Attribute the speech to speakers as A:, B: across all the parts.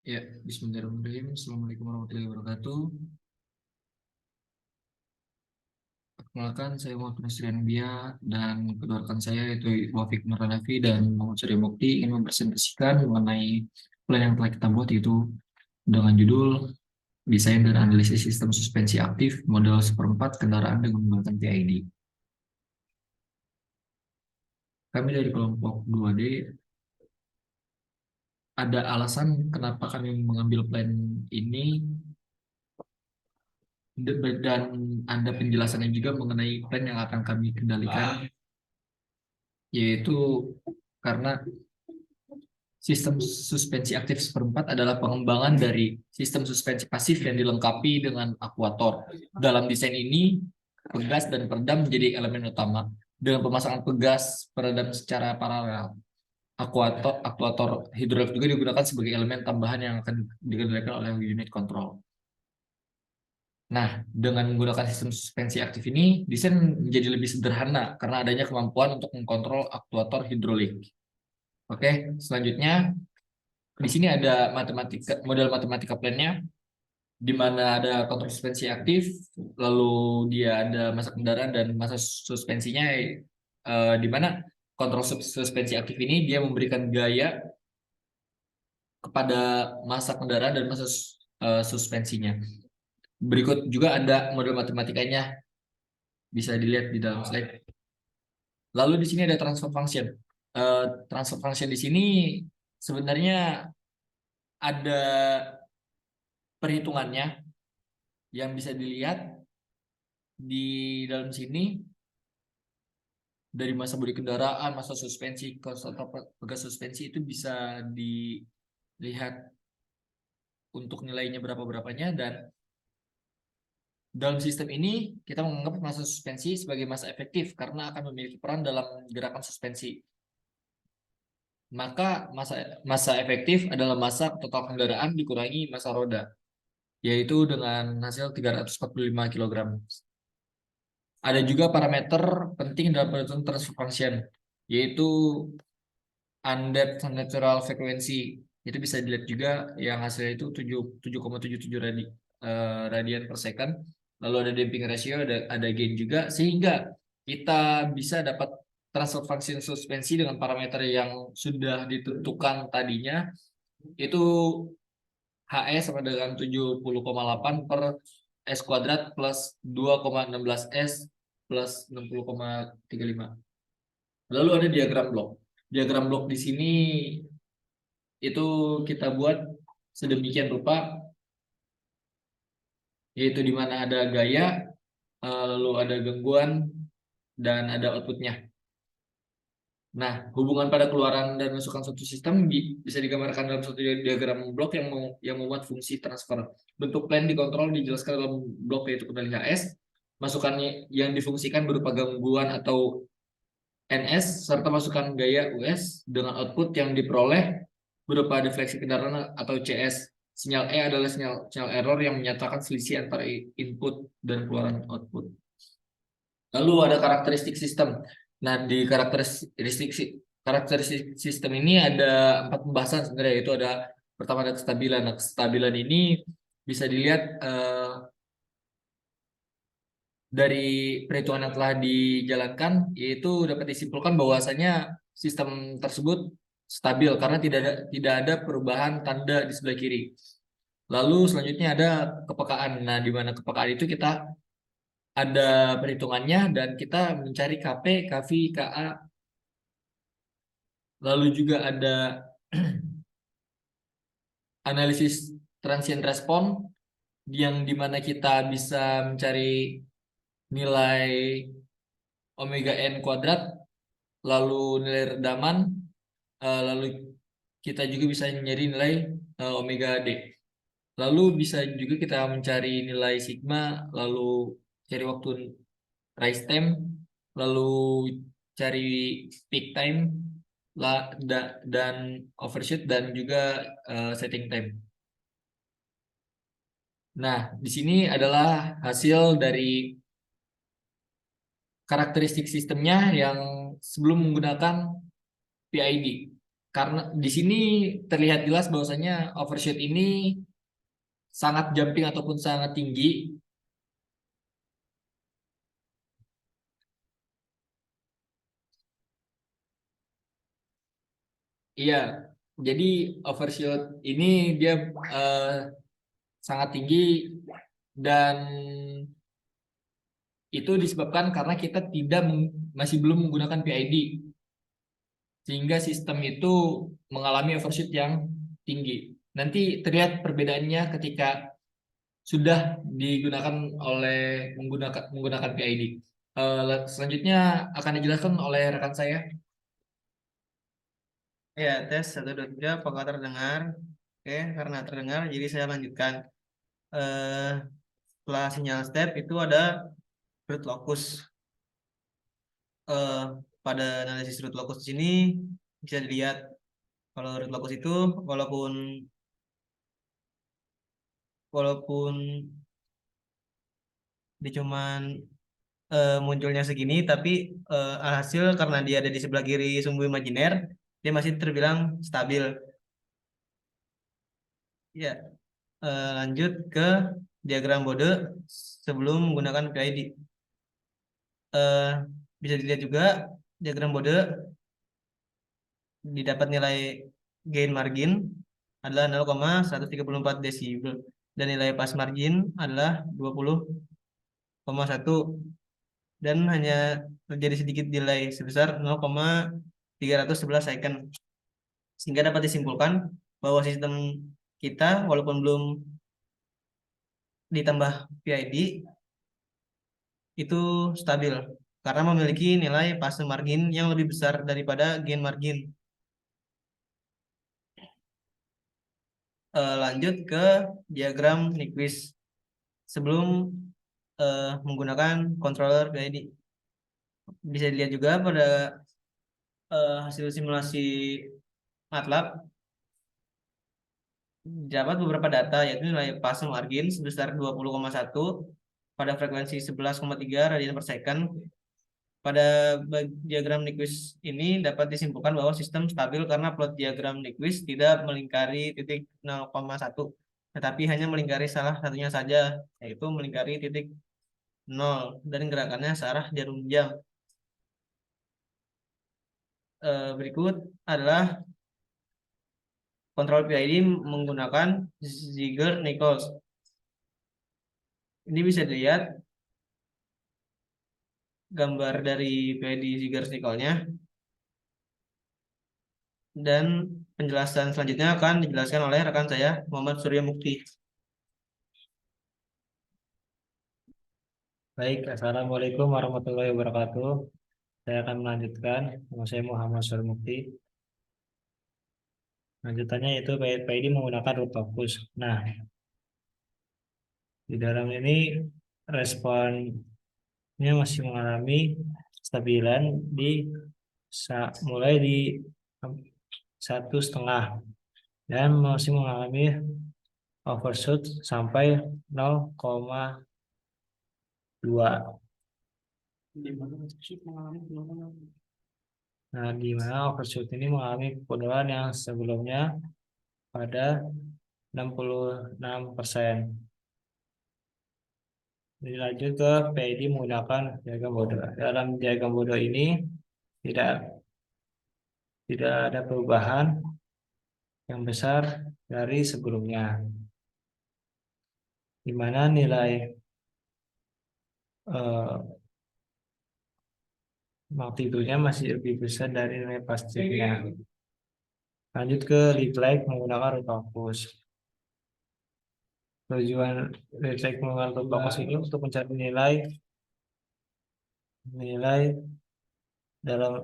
A: Ya, Bismillahirrahmanirrahim. Assalamualaikum warahmatullahi wabarakatuh. Perkenalkan, saya Muhammad Nusrian Bia dan kedua rekan saya yaitu Wafik Nurhanafi dan Muhammad Surya Mukti ingin mempresentasikan mengenai plan yang telah kita buat yaitu dengan judul Desain dan Analisis Sistem Suspensi Aktif Model Seperempat Kendaraan dengan Menggunakan PID. Kami dari kelompok 2D ada alasan kenapa kami mengambil plan ini dan ada penjelasannya juga mengenai plan yang akan kami kendalikan, yaitu karena sistem suspensi aktif seperempat adalah pengembangan dari sistem suspensi pasif yang dilengkapi dengan akuator. Dalam desain ini, pegas dan peredam menjadi elemen utama. Dengan pemasangan pegas peredam secara paralel, aktuator hidrolik juga digunakan sebagai elemen tambahan yang akan dikendalikan oleh unit control. Nah, dengan menggunakan sistem suspensi aktif ini, desain menjadi lebih sederhana karena adanya kemampuan untuk mengkontrol aktuator hidrolik. Oke, selanjutnya di sini ada model matematika plannya, di mana ada kontrol suspensi aktif, lalu dia ada masa kendaraan dan masa suspensinya, di mana kontrol suspensi aktif ini dia memberikan gaya kepada masa kendaraan dan masa suspensinya. Berikut juga ada model matematikanya, bisa dilihat di dalam slide. Lalu di sini ada transfer function. Transfer function di sini sebenarnya ada perhitungannya yang bisa dilihat di dalam sini, dari masa bodi kendaraan, masa suspensi, atau pegas suspensi itu bisa dilihat untuk nilainya berapa-berapanya, dan dalam sistem ini kita menganggap masa suspensi sebagai masa efektif karena akan memiliki peran dalam gerakan suspensi. Maka masa efektif adalah masa total kendaraan dikurangi masa roda, yaitu dengan hasil 345 kg. Ada juga parameter penting dalam penentuan transfer function, yaitu undead natural frequency. Itu bisa dilihat juga yang hasilnya itu 7,77 radian per second. Lalu ada damping ratio, ada gain juga, sehingga kita bisa dapat transfer function suspensi dengan parameter yang sudah ditentukan tadinya, itu HE sama dengan 70,8 per S kuadrat plus 2,16 S plus 60,35. Lalu ada diagram blok. Diagram blok di sini itu kita buat sedemikian rupa, yaitu di mana ada gaya, lalu ada gangguan, dan ada outputnya. Nah, hubungan pada keluaran dan masukan suatu sistem bisa digambarkan dalam suatu diagram blok yang memuat fungsi transfer. Bentuk plan dikontrol dijelaskan dalam blok, yaitu kendali HS. Masukannya yang difungsikan berupa gangguan atau NS, serta masukan gaya US dengan output yang diperoleh berupa defleksi kendaraan atau CS. Sinyal E adalah sinyal error yang menyatakan selisih antara input dan keluaran output. Lalu ada karakteristik sistem. Nah, di karakteristik sistem ini ada 4 pembahasan sebenarnya, yaitu ada pertama ada kestabilan. Nah, kestabilan ini bisa dilihat dari perhitungan yang telah dijalankan, yaitu dapat disimpulkan bahwasanya sistem tersebut stabil karena tidak ada perubahan tanda di sebelah kiri. Lalu selanjutnya ada kepekaan. Nah, di mana kepekaan itu kita ada perhitungannya dan kita mencari KP, KV, KA. Lalu juga ada analisis transient response, yang dimana kita bisa mencari nilai omega n kuadrat, lalu nilai redaman, lalu kita juga bisa mencari nilai omega d. Lalu bisa juga kita mencari nilai sigma, lalu cari waktu rise time, lalu cari peak time, dan overshoot, dan juga setting time. Nah, di sini adalah hasil dari karakteristik sistemnya yang sebelum menggunakan PID. karena di sini terlihat jelas bahwasanya overshoot ini sangat jumping ataupun sangat tinggi. Iya, jadi overshoot ini dia eh, sangat tinggi dan itu disebabkan karena kita tidak masih belum menggunakan PID sehingga sistem itu mengalami overshoot yang tinggi. Nanti terlihat perbedaannya ketika sudah digunakan oleh menggunakan PID. Selanjutnya akan dijelaskan oleh rekan saya.
B: Ya, tes 1, 2, 3, apakah terdengar? Oke, karena terdengar, jadi saya lanjutkan. Eh, Setelah sinyal step itu ada root locus. Eh, Pada analisis root locus di sini bisa dilihat kalau root locus itu walaupun walaupun dia cuman munculnya segini, tapi alhasil karena dia ada di sebelah kiri sumbu imajiner, dia masih terbilang stabil. Ya, lanjut ke diagram Bode sebelum menggunakan PID. Eh, Bisa dilihat juga diagram Bode didapat nilai gain margin adalah 0,134 desibel dan nilai pas margin adalah 20,1 dan hanya terjadi sedikit delay sebesar 0,311 second, sehingga dapat disimpulkan bahwa sistem kita walaupun belum ditambah PID itu stabil karena memiliki nilai fase margin yang lebih besar daripada gain margin. Lanjut ke diagram Nyquist sebelum menggunakan controller PID. Bisa dilihat juga pada hasil simulasi MATLAB dapat beberapa data, yaitu nilai fase margin sebesar 20,1 pada frekuensi 11,3 radian per second. Pada diagram Nyquist ini dapat disimpulkan bahwa sistem stabil karena plot diagram Nyquist tidak melingkari titik 0,1, tetapi hanya melingkari salah satunya saja, yaitu melingkari titik 0 dan gerakannya searah jarum jam. Berikut adalah kontrol PID menggunakan Ziegler-Nichols. Ini bisa dilihat gambar dari PID Ziegler-Nichols-nya dan penjelasan selanjutnya akan dijelaskan oleh rekan saya Muhammad Surya Mukti.
C: Baik, Assalamualaikum warahmatullahi wabarakatuh. Saya akan melanjutkan. Nama saya Muhammad Surmukti. Lanjutannya yaitu PID menggunakan root locus. Nah, di dalam ini responnya masih mengalami stabilan mulai di 1,5 dan masih mengalami overshoot sampai 0,2. Nah, di mana overshoot ini mengalami penurunan yang sebelumnya pada 66%. Lanjut ke PID menggunakan diagram Bodo. Dalam diagram Bodo ini tidak tidak ada perubahan yang besar dari sebelumnya, di mana nilai magnitudenya masih lebih besar dari nilai pastinya. Lanjut ke lead menggunakan root locus. Tujuan lead menggunakan root locus ini untuk mencari nilai dalam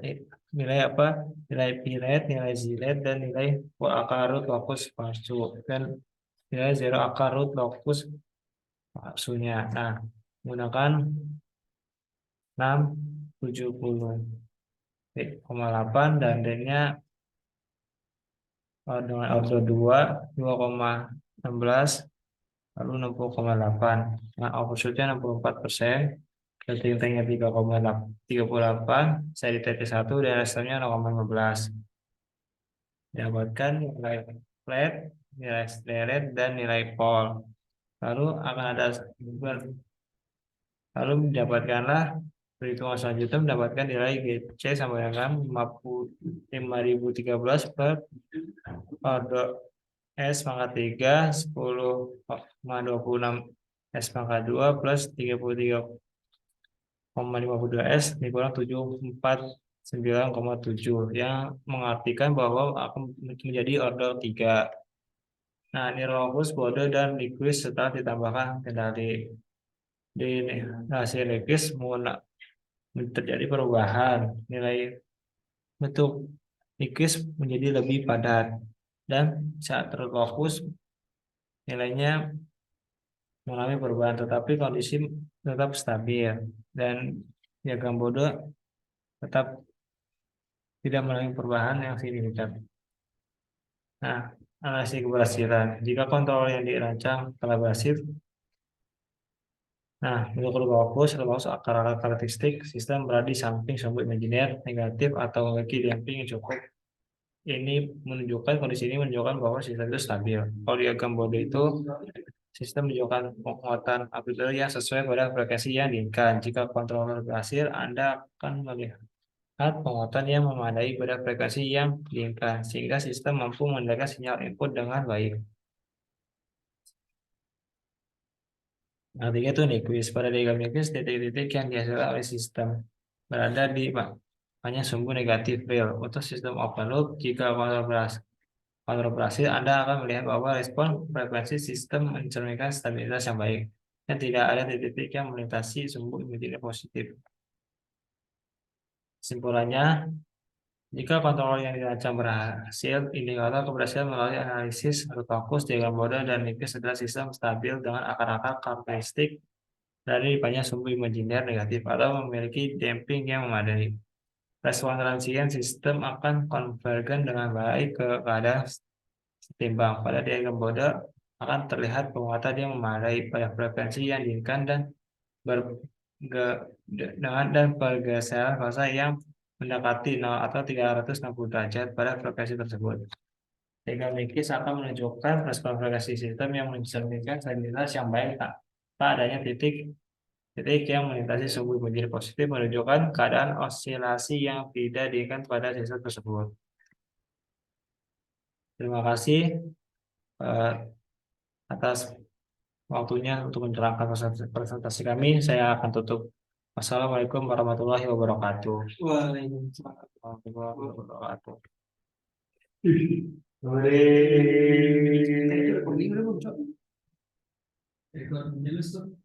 C: nilai apa? Nilai P-rate, nilai Z-rate, dan nilai akar root locus palsu dan nilai zero akar root locus palsunya. Nah, menggunakan 670,8 dan D-nya dengan order 2,16 lalu 60,8. Nah, overshootnya 64%, rating tanknya 3,38, saya di TT1 dan resistanya 0,15. dapatkan nilai flat, nilai straight, dan nilai pole. Lalu akan ada lalu mendapatkanlah perhitungan selanjutnya mendapatkan nilai GC sama dengan 5013 per order S pangkat 3 10,26 S pangkat 2 plus 33,52 S dikurang 749,7 yang mengartikan bahwa akan menjadi order 3. Nah, ini Rhombus, Bode, dan Nyquist setelah ditambahkan kendali di hasil Nyquist terjadi perubahan nilai bentuk Nyquist menjadi lebih padat dan saat terfokus nilainya mengalami perubahan tetapi kondisi tetap stabil dan diagram Bode tetap tidak mengalami perubahan yang signifikan. Nah, analisis keberhasilan. Jika kontrol yang dirancang telah berhasil, nah, untuk rubah akar-akar karakteristik sistem berada di samping sumbu imajiner negatif atau memiliki damping yang cukup. Kondisi ini menunjukkan bahwa sistem itu stabil. Kalau diagram Bode itu, sistem menunjukkan penguatan amplitude yang sesuai pada frekuensi yang diinginkan. Jika kontroler berhasil, Anda akan melihat penguatan yang memadai pada frekuensi yang diinginkan, sehingga sistem mampu mengendalikan sinyal input dengan baik. Artinya itu Nyquist. Pada diagram Nyquist, titik-titik yang dihasilkan oleh sistem berada di hanya sumbu negatif real. Untuk sistem open loop, jika kontrol berhasil, Anda akan melihat bahwa respon frekuensi sistem mencerminkan stabilitas yang baik dan tidak ada titik-titik yang melintasi sumbu imajiner positif. Kesimpulannya, jika kontrol yang dirancang berhasil, indikator keberhasilan melalui analisis fokus, diagram Bode, dan Nyquist adalah sistem stabil dengan akar-akar karakteristik dari banyak sumbu imajiner negatif atau memiliki damping yang memadai. Respon transien sistem akan konvergen dengan baik ke keadaan setimbang. Pada diagram Bode akan terlihat penguatan yang memadai pada frekuensi yang diinginkan dan pergeseran fase yang mendekati 0 atau 360 derajat pada frekuensi tersebut. Diagram Nyquist akan menunjukkan respon frekuensi sistem yang mencerminkan stabilitas yang baik tak adanya titik yang melintasi sumbu imajiner positif menunjukkan keadaan osilasi yang tidak diinginkan pada sistem tersebut. Terima kasih atas waktunya untuk menerangkan presentasi kami. Saya akan tutup. Wassalamualaikum warahmatullahi wabarakatuh.
B: Waalaikumsalam.
C: Warahmatullahi wabarakatuh.
A: Rekor jelas tuh.